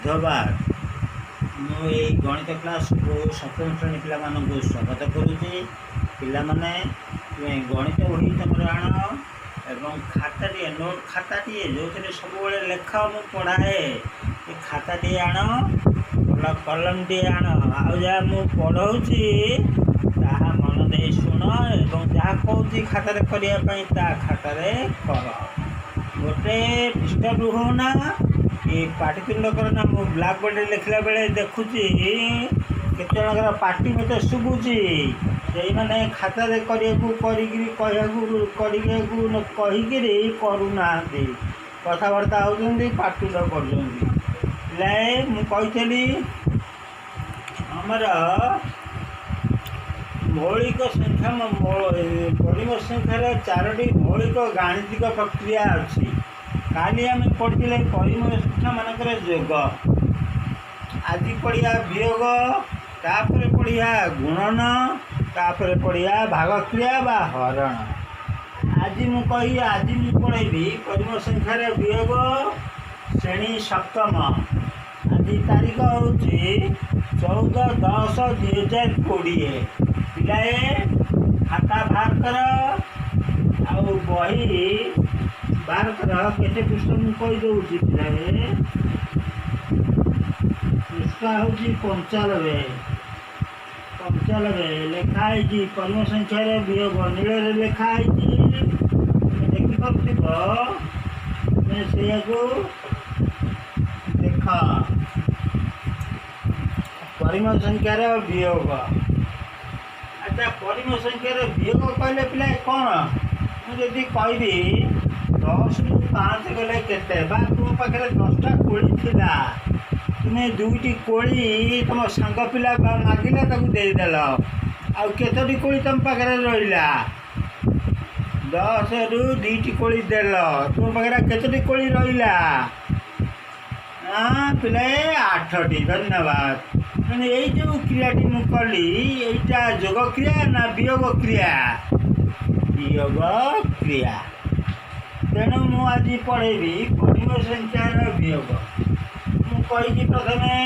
बुधवार मुझे गणित क्लास को सप्तम श्रेणी पिला स्वागत करुच्ची। पिलाने गणित बही तुम आण एवं खाताटे नोट खाताटे जो सब लेख मु पढ़ाए खाताटे आण भल कलम टे आण आ पढ़ाऊँगी ताहा मन दे शुण एवं जहाँ कहूँ खातार करने खातार कर गोटे डिस्टर्ब होना ये पाटितुंड करना मु ब्लैक बोर्ड लिखला बेले देखुची केते जनकर पार्टी मते शुभुची जे माने खाता रे करियकु करिगिरी कहयाकु करिगेकु न कहिगिरी करूना दे कथावार्ता होउछन्ती पाटितुंड करछन्ती ले मु कहितली हमरा मौलिक संख्या परिमेय संख्यार चारोटी मौलिक गाणितिक प्रक्रिया अच्छी। काली आम पढ़े परिमेय संख्या मानक जोग आज पढ़िया वियोग तापर पढ़िया गुणन तापर पढ़िया भागक्रिया बा हरण। आज मु पढ़ेबी परिमेय संख्यार वियोग श्रेणी सप्तम। आज तारीख हूँ 14/10/2020। पिलाए खाता बाहर कर आ बही बाहर कर केते पृष्ठ मु कहीदे पिलाए पृष्ठ हूँ 95 लिखाई परिमेय संख्यार वियोग नील लिखाई देखिप देख परिमेय संख्यार वियोग। अच्छा परिमेय संख्यार वियोग कहले पिला कौन मुझे कहबी 10 रु 5 गले केते बा तुम पाखे 10टा कोड़ी थिला तुम्हें 2टी कोड़ी तुम सांग पिला मागिला ताकू देदेल आ केतोटी कोड़ी तुम पाखे रहिला 10 रु 2टी कोड़ी देल तुम पाखे केतोटी कोड़ी रहिला पिलाए 8टी। धन्यवाद। मैंने यही जो क्रियाटी मु कली यहीटा जोग क्रिया ना वियोग क्रिया वियोग क्रिया। तेणु मु आज पढ़ेबी परिमेय संख्यार वियोग। मु कही प्रथमे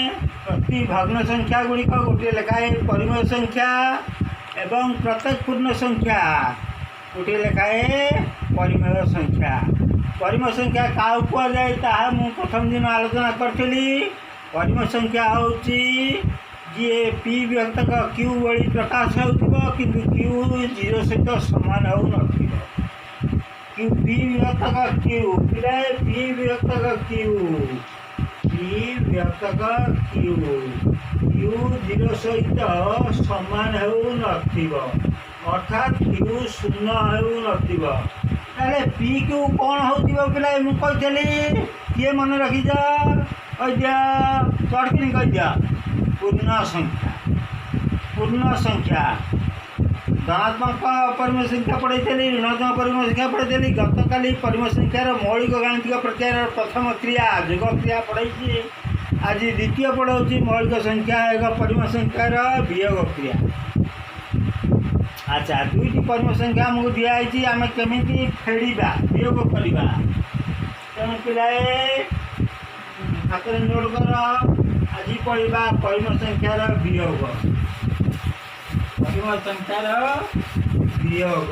प्रति भग्न संख्या गुड़िक गोटे लेखाए परिमेय संख्या एवं प्रत्येक पूर्ण संख्या गोटे लेखाए परिमेय संख्या। परिमेय संख्या क्या कहुए ताहा मु प्रथम दिन आलोचना करी। परिमेय संख्या हूँ जी पी व्यक्तक क्यू भली प्रकाश हो किंतु क्यू 0 सहित सामान हो क्यू पी व्यक्तक क्यू पिलाए पी व्यक्तक क्यू क्यू 0 सहित सामान हो अर्थात क्यू शून्य हो पी क्यू कौन हो पिलाए मुझे कही किए मन रखीज चढ़किन कहीदिया पूर्ण संख्या धनात्मक परिमेय संख्या पढ़ाई ऋणात्मक परिमेय संख्या पढ़ाई गत काली परिमेय संख्यार मौलिक गाणितिक प्रक्रिया प्रथम क्रिया जोग क्रिया पढ़ाई। आज द्वितीय पढ़ाऊँगी मौलिक संख्या एक परिमेय संख्यार वियोग क्रिया। अच्छा 2टी परिमेय संख्या आमको दिखाई आम केमी फेड़ा वियोग करवा तेणु पिलाए हाथ नोट कर। आज पढ़ा परिमेय संख्यार वियोग परिमेय संख्यार वियोग।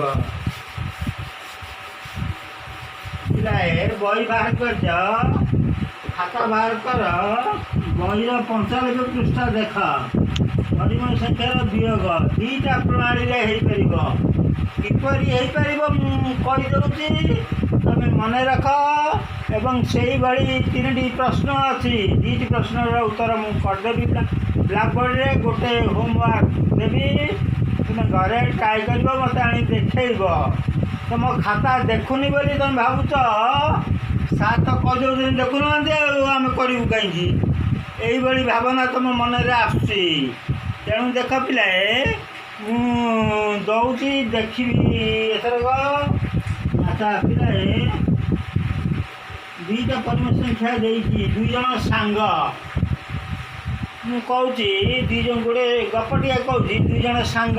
पिलाए बही बाहर कर खाता बाहर कर बही 95 पृष्ठ देख परिमेय संख्यार वियोग 2टा प्रणाली किपरि कहीदे तुम मन रख एवं से भाई 3टी प्रश्न अच्छी 2टी प्रश्न उत्तर मुझे करदेवी ब्लैक बोर्ड रे गोटे होमवर्क देवी तुम घरे ट्राए कर मत आनी देखेब तुम खाता देखुनी बोली तुम भावुच सात कह देखुना आम करूँ कहीं यही भावना तुम मन में आसुची। तेणु देख पिलाए दौची देखी एथरक। अच्छा पिलाए 2टा परिमेय संख्या देती 2 जन सांग कहूँ 2 जन गोटे गपटिया कहूँ 2 जन सांग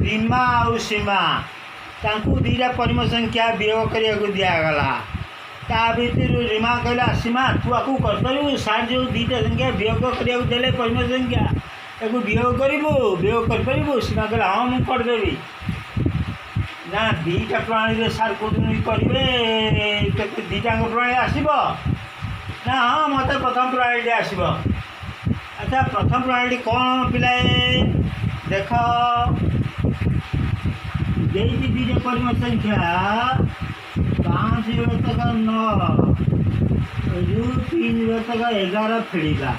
रीमा और सीमा तांकू 2टा परिमेय संख्या वियोग करने दिगला ता भितर रीमा कहला सीमा तू आपको कर सार जो दुईटा संख्या वियोग करने देले परिमेय संख्या ताको वियोग करू वियोग कर सीमा कहला हाँ मुझे करदेवी ना दुईटा प्रणाली सार कौन करेंगे दुईटा प्रणाली आसब ना हाँ मत प्रथम प्रणाली आसब। अच्छा प्रथम प्रणाली कौन पिलाए देख यही दुईटा परिमेय संख्या 5 तक 9 रु 3 तक 11 फेड़ा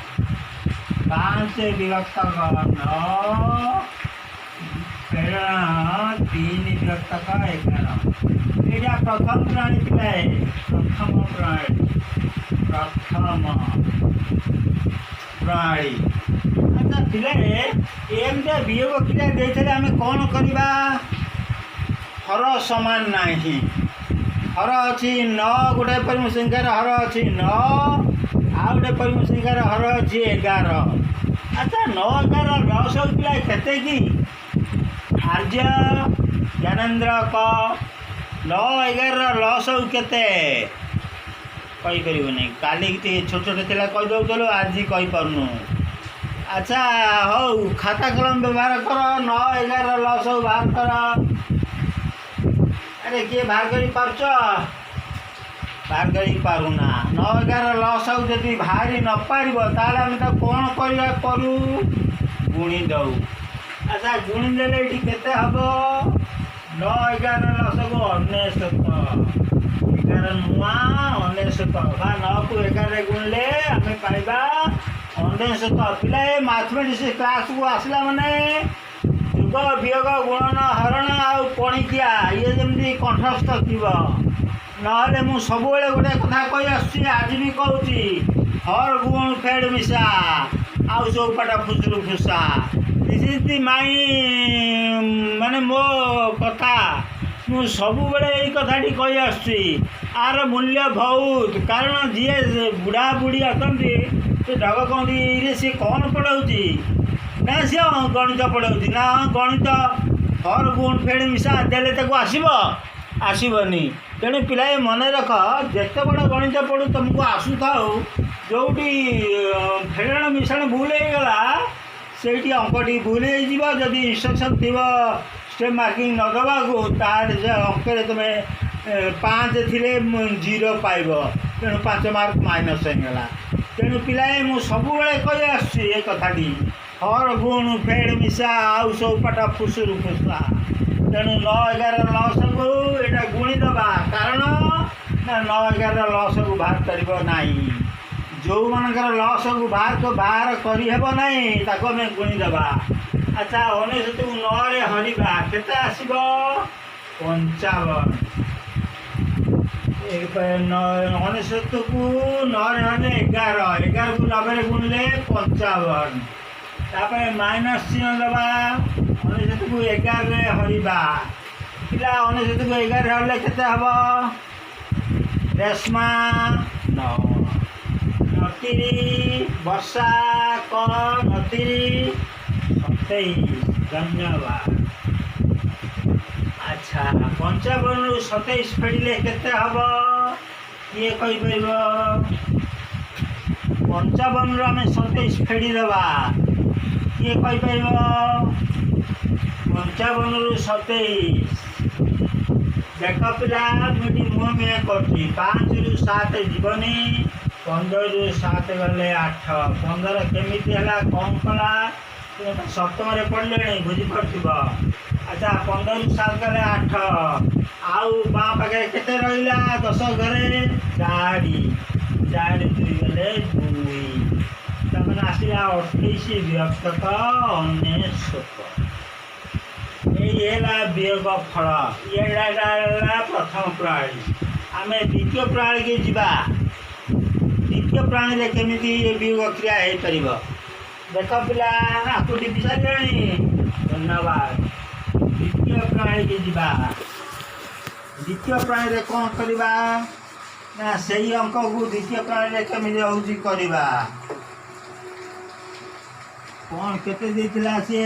5 विभक्त 9 फेड़ा 3 विभक्त 11 ये प्रथम प्रणाली पिलाए प्रथम प्रणाली। अच्छा पिलाए एमती वियोग क्रिया देते आम कौन करवा हर समान नहीं हर अच्छी 9 गोटे परिमेय संख्यार हर अच्छी 9 आ गोटे परिमेय संख्यार हर अच्छी 11। अच्छा 9 11 लसगु पिला केते कि आर्य ज्ञानेन्द्र क 9 11 लसगु केते कहीपर नहीं काली छोट छोट थिला कही दौल आज कहीपरनु। अच्छा हौ खाता कलम व्यवहार कर 9 11 लसगु बाहर कर अरे किए बाहर कर पार्छ बाहर कर पारुना 9 11 लसगु जदि बाहरी न पार ताले आम कौन करूँ गुणी दऊ। अच्छा गुणी देले ये केते हम 9 11 लसगु 99 11 नुआ 99 बा 9 को 11 गुणले आम पाइबा 99। पिला मैथमेटिक्स क्लास को आसला माने युग वियोग गुणन हरण आउ पणिकिया ये जमी कंठस्थ थी ना मु सब गोटे कथा कही आसुची आज भी कहूँ हर गुण फेड मिशा आउ चौपाटा फुसुरु फुसा दिस इज दी माई माने मो कथा मु सब यही कथाटी कही आसुची आर मूल्य बहुत कारण जी बुढ़ा बुढ़ी अटंती से ढग कहती सी कौन पढ़ाऊँगी ना सी गणित पढ़ाऊँगी ना गणित हर गुण फेड़ मिशा देले ताको आसबनी तेणु पिलाए मन रख जिते बड़ गणित पढ़ू तुमको आसुथा जो फेड़ मिश्रण भूल होगला से अंकटी भूल होदी इंस्ट्रक्शन थी स्टेप मार्किंग न दवा को तार अंक तुम्हें 5 थे 0 पाइब तेणु 5 मार्क माइनस होगा। तेणु पिलाए मु सब कही आसुची ए कथाटी हर गुण फेड़ मिशा आउ चौपाटा फुसुरु फुसा तेणु 9 11 लसगु एटा गुणी दबा कारण 9 11 लसगु बाहर कर नहीं जो मानकर लसगु बाहर करहब नहीं ताको आम गुणी दबा। अच्छा 99 को 9 रे हरिबा केते आसीब 55 99 को 9 रे हले 11 11 को 90 रे गुणले 55 तापर माइनस चिन्ह दबा 99 को 11 रे हरिबा पिला 99 को 11 हरले केते हब रेशमा 9 नतीरी वर्षा क नतीरी 27 धन्यवाद। अच्छा 55 रु 27 फेड़े केते हब किए कहीपर 55 रु आम 27 फेड़ी दबा किए कहीपर 55 रु 27 देख पिला मुझे मुहे कर 5 रु 7 जीवनी 15 रु 7 गले 8 15 केमी कम कला सप्तम पढ़ले बुझीपड़। अच्छा 15 रु 7 गले 8 आउ बाँ पाखे केते रहा 10 घरे 4 2 गले 2 तमें आसला 28 विभक्त 99 यही वियोग फल ये प्रथम प्रणाली। आम द्वितीय प्रणाली की जीवा द्वितीय प्रणाली केमी वियोग क्रिया हो पार देख पिला आकुटी विचारे धन्यवाद। द्वितीय प्रणाली की जीवा द्वितीय प्रणाली कौन करवा ना से अंक को द्वितीय प्रणाली केमी हूँ करवा कौन केते देथिला से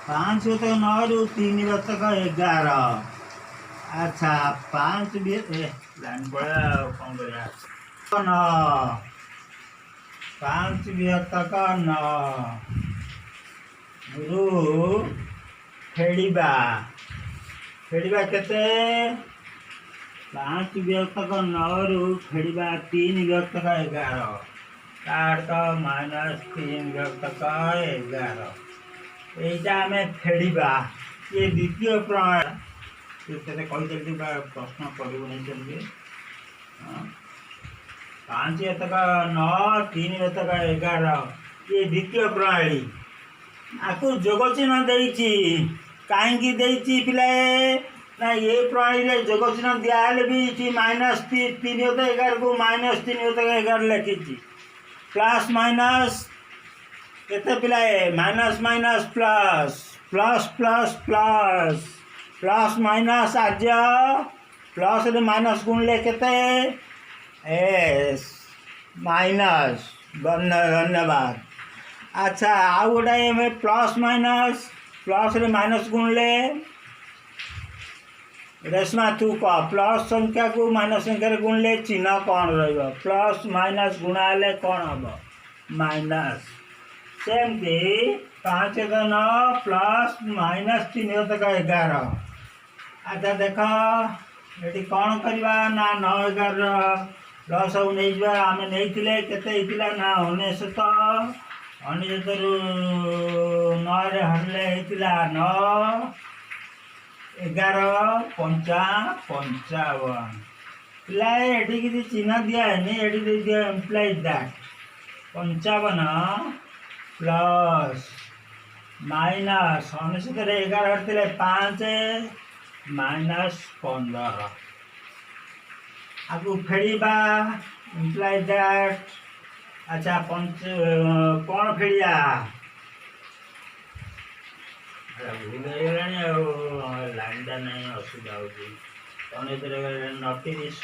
5 तक 9 रु 3 तक 11 अच्छा 5 भी लाइन पड़ा कौन करिया न 5 विहतक न रु फेड़िबा फेड़िबा केते 5 विहतक न रु फेड़िबा 3 विहतक 11 तार तो -3 विहतक 11 এইটা ଆମେ ଫେଡ଼ିବା ये द्वितीय प्रणाली से कहीदेली प्रश्न पड़ोनी चलिए 5 तक 9 3 तक 11 ये द्वितीय प्रणाली आपको जोग चिन्ह देती कहीं पिलाए ना ये प्रणाली जोग चिन्ह दिहले भी -3 11 को -3 11 लिखी प्लस माइनस केते पिलाए minus minus plus plus plus plus plus minus आज प्लस रे माइनस गुणले केते एस माइनस धन्यवाद। अच्छा आउ गोटे में प्लस रे माइनस गुणले रेशमा तू कह प्लस संख्या को माइनस संख्या गुणले चिन्ह कौन रहा प्लस माइनस गुणाले कौन हम माइनस सेमती 5 का 9 प्लस -3 तक 11 अच्छा देख ये कौन करवा ना 9 11 प्लस सब नहीं आम नहीं केते ना 19 रु 9 रे हरले 9 11 5 55 पिलाए ये किसी चिन्ह दिया है नहीं ये दे दिया एम्प्लॉय दैट 55 प्लस माइनस 19 11 हटते 5 -15 आपको फेड़िबा इम्प्लाइ दैट अच्छा कौन फेड़िया भूल लाइनटा नहीं असुविधा होती 29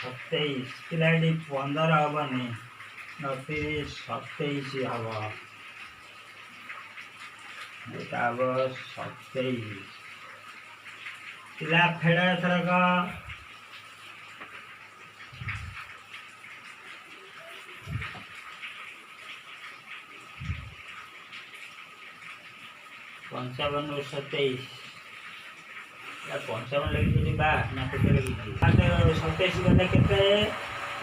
पिलाटी 15 हेनी 27 हम एटा 27 पिला फेड़ एथरक 55 ରୁ 27 55 लगी बा ना केते लगी 27 गले केते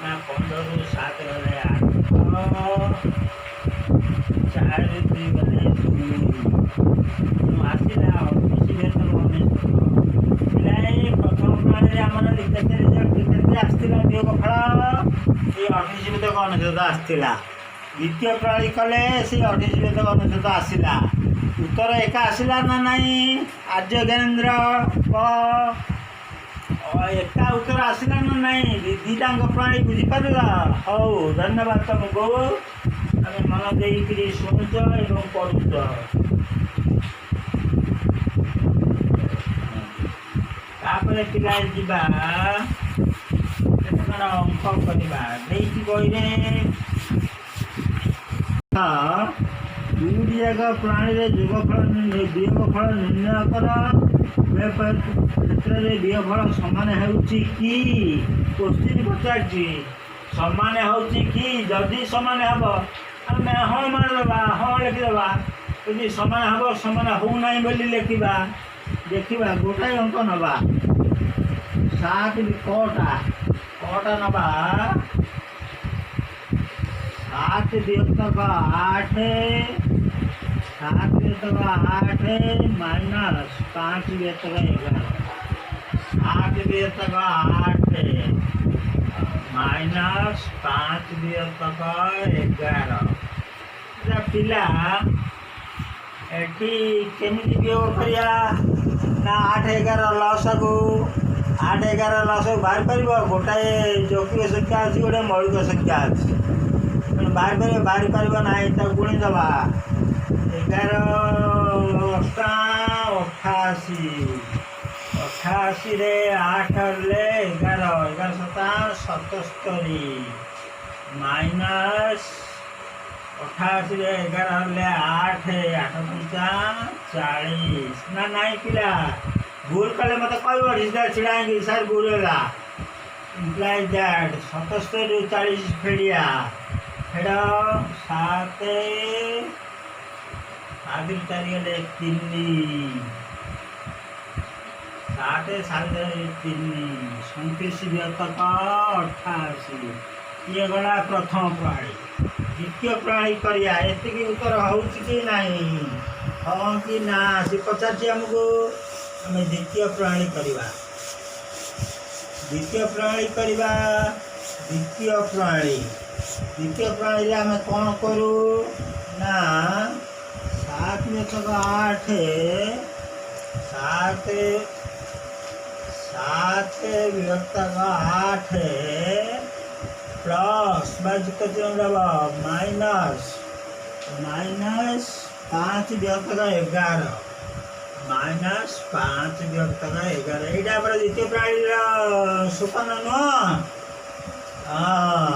ना 15 ରୁ 7 गले 8 4 ରୁ 2 गले 2 आसिला ऑफिस पिलाए प्रथम प्रणाली आमर केते रिजल्ट आसला वियोग फल ये 28 अनेशत आसला द्वितीय प्रणाली कले से 28 अनेशत आसला उत्तर एका आसला ना नहीं आर्य ज्ञानेन्द्र एका उत्तर आसला ना नहीं दीटा प्रणाली बुझीपार हौ धन्यवाद तुमको तुम मन देकर शुणुच और पढ़ुच तापर पिला जा अंक करवा बही दुईटी जाक प्राणी जोगफल वियोगफल निर्णय कर क्षेत्र वियोगफल सामान कि क्वेश्चन पचार सामान कि जदि सामान हम आम हाँ मारदे हाँ लिखिदेवा यदि सामान हम सामान हो ना बोली लिखा देखा गोटाए अंक नवा 7 कटा नवा 7 विहतक 8 7 विहतक 8 माइनस 5 विहतक 11 8 विहतक 8 माइनस 5 विहतक 11 पिला एटी केमिति वियोग करिया ना 8 11 लस को 8 11 लस बाहर पार गोटाए जौगिक संख्या अच्छी गोटे मौलिक संख्या अच्छी बाहर पार ना गुणी दबा 11 88 रे 8 ले 11 7 77 माइनस 88 रे 11 ले 8 8 5 40 ना नहीं पिला भूल कले मत कह सीधा छिड़ाएंगे सर भूल है इम्प्लाइज दैट 77 ରୁ 40 फेड़िया फेड़ 7 7 ରୁ 4 गले 3 7 7 3 37 व्यक्तक 88 ये गला प्रथम प्रणाली द्वितीय प्रणाली करिया एतिकी उत्तर होउछि कि नहीं हाँ कि ना से पचार आमको आम द्वितीय प्रणाली करवा द्वितीय प्रणाली आम कौन करूँ ना 7 व्यक्तक 8 7 व्यक्तक 8 प्लस माइनस 5 व्यक्तक 11 -5 व्यक्तक 11 यहाँ पर द्वितीय प्रणाली सोपान नुह हाँ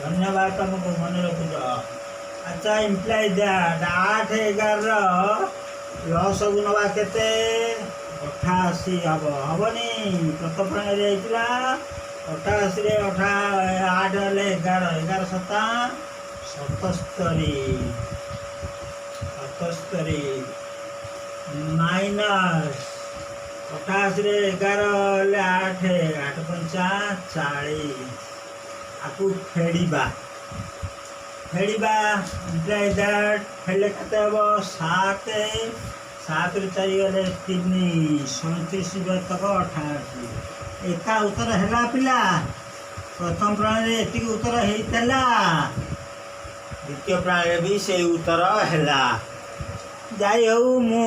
धन्यवाद तुमको मन रखुच अच्छा इम्प्लाइ दैट 8 11 लस गुणवा केते 88 हेनी प्रथम प्रणाली होता 88 8 हेले 11 11 7 77 माइनस 88 11 8 8 5 40 आपको फेड़ा इम्प्लाइ दैट फेले केते हम 7 7 ରୁ 4 गले 3 37 व्यक्तक 88 एका उत्तर है पिला प्रथम प्रणाली एति उत्तर होता द्वितीय प्रणाली भी से उत्तर है जाई हूँ मु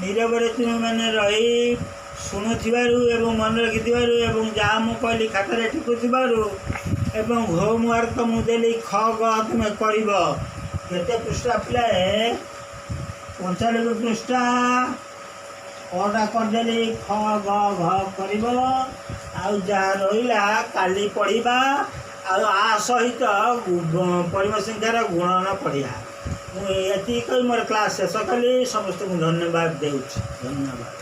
नीरव तुम मैंने रही शुणुवु एवं मन रखिथारू एवं जहाँ मुझे कहली खातार टिकुथारू एवं होमवर्क मुझे ख ग तुम्हें करते पृष्ठा पिला 95 पृष्ठा कटा करदे ख ग घ कर जहाँ रहा काली पढ़ा आ सहित परिम संख्यार गुणन पढ़ा मुझे मोर क्लास शेष कली समस्त को धन्यवाद देउछि धन्यवाद।